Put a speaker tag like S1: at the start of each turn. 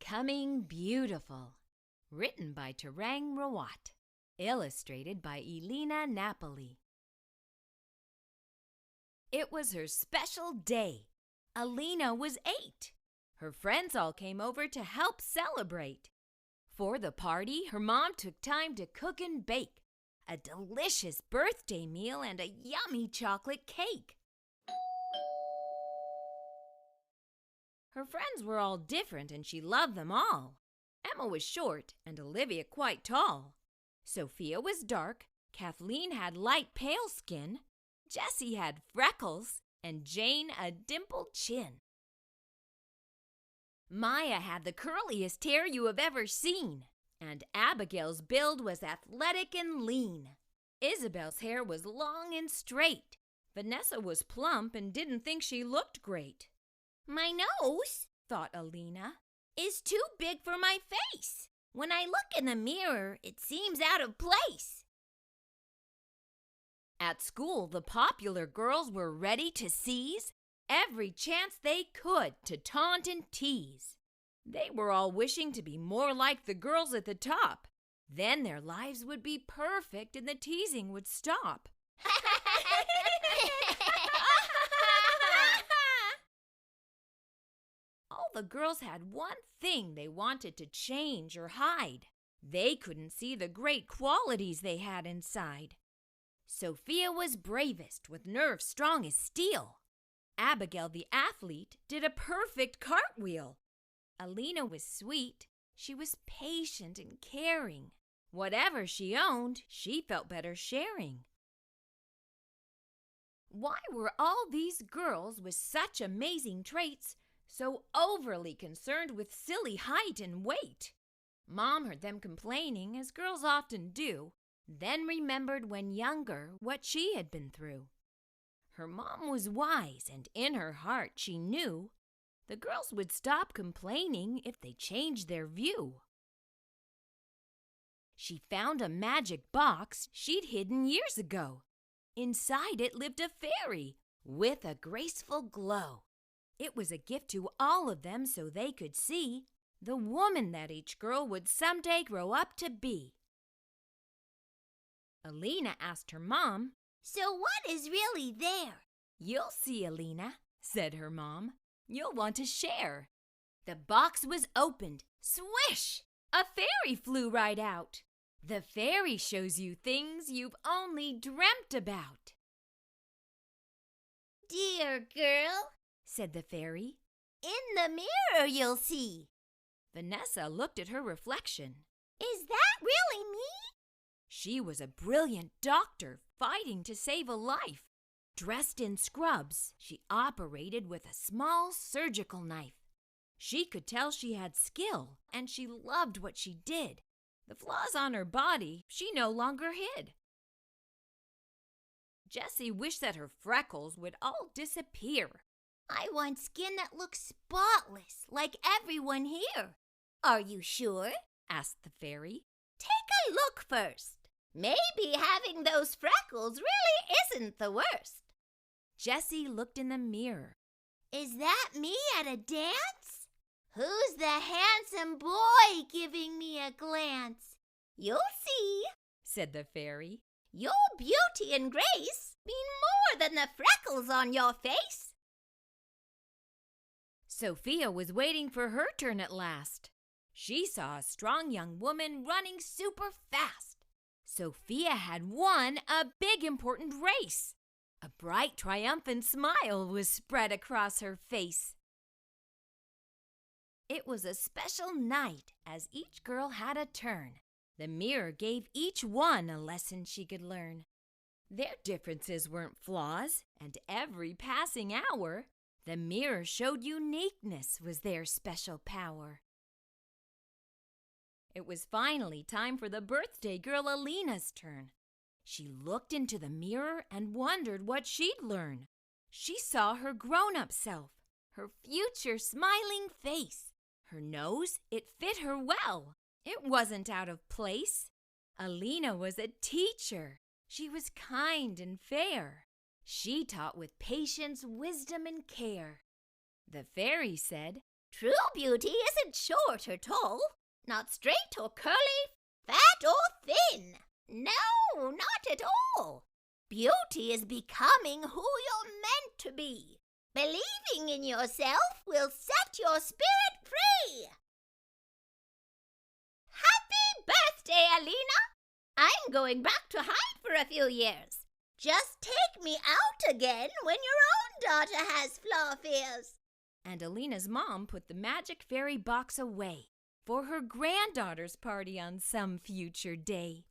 S1: Becoming Beautiful, written by Tarang Rawat, illustrated by Elena Napoli. It was her special day. Alina was 8. Her friends all came over to help celebrate. For the party, her mom took time to cook and bake a delicious birthday meal and a yummy chocolate cake. Her friends were all different and she loved them all. Emma was short and Olivia quite tall. Sophia was dark, Kathleen had light pale skin, Jessie had freckles, and Jane a dimpled chin. Maya had the curliest hair you have ever seen, and Abigail's build was athletic and lean. Isabel's hair was long and straight. Vanessa was plump and didn't think she looked great. "My nose," thought Alina, "is too big for my face. When I look in the mirror, it seems out of place." At school, the popular girls were ready to seize every chance they could to taunt and tease. They were all wishing to be more like the girls at the top. Then their lives would be perfect and the teasing would stop. All the girls had one thing they wanted to change or hide. They couldn't see the great qualities they had inside. Sophia was bravest, with nerves strong as steel. Abigail, the athlete, did a perfect cartwheel. Alina was sweet. She was patient and caring. Whatever she owned, she felt better sharing. Why were all these girls with such amazing traits so overly concerned with silly height and weight? Mom heard them complaining, as girls often do, then remembered when younger what she had been through. Her mom was wise, and in her heart she knew the girls would stop complaining if they changed their view. She found a magic box she'd hidden years ago. Inside it lived a fairy with a graceful glow. It was a gift to all of them so they could see the woman that each girl would someday grow up to be. Alina asked her mom, "So what is really there?" "You'll see, Alina," said her mom. "You'll want to share." The box was opened. Swish! A fairy flew right out. The fairy shows you things you've only dreamt about. "Dear girl," said the fairy, "in the mirror you'll see." Vanessa looked at her reflection. "Is that really me?" She was a brilliant doctor fighting to save a life. Dressed in scrubs, she operated with a small surgical knife. She could tell she had skill, and she loved what she did. The flaws on her body she no longer hid. Jessie wished that her freckles would all disappear. "I want skin that looks spotless, like everyone here." "Are you sure?" asked the fairy. "Take a look first. Maybe having those freckles really isn't the worst." Jessie looked in the mirror. "Is that me at a dance? Who's the handsome boy giving me a glance?" "You'll see," said the fairy. "Your beauty and grace mean more than the freckles on your face." Sophia was waiting for her turn at last. She saw a strong young woman running super fast. Sophia had won a big important race. A bright, triumphant smile was spread across her face. It was a special night, as each girl had a turn. The mirror gave each one a lesson she could learn. Their differences weren't flaws, and every passing hour, the mirror showed uniqueness was their special power. It was finally time for the birthday girl Alina's turn. She looked into the mirror and wondered what she'd learn. She saw her grown-up self, her future smiling face. Her nose, it fit her well. It wasn't out of place. Alina was a teacher. She was kind and fair. She taught with patience, wisdom, and care. The fairy said, True beauty isn't short or tall, not straight or curly, fat or thin. No, not at all. Beauty is becoming who you're meant to be. Believing in yourself will set your spirit free. Happy birthday, Alina! I'm going back to hide for a few years. Just take me out again when your own daughter has flaw fears.
S2: And Alina's mom put the magic fairy box away for her granddaughter's party on some future day.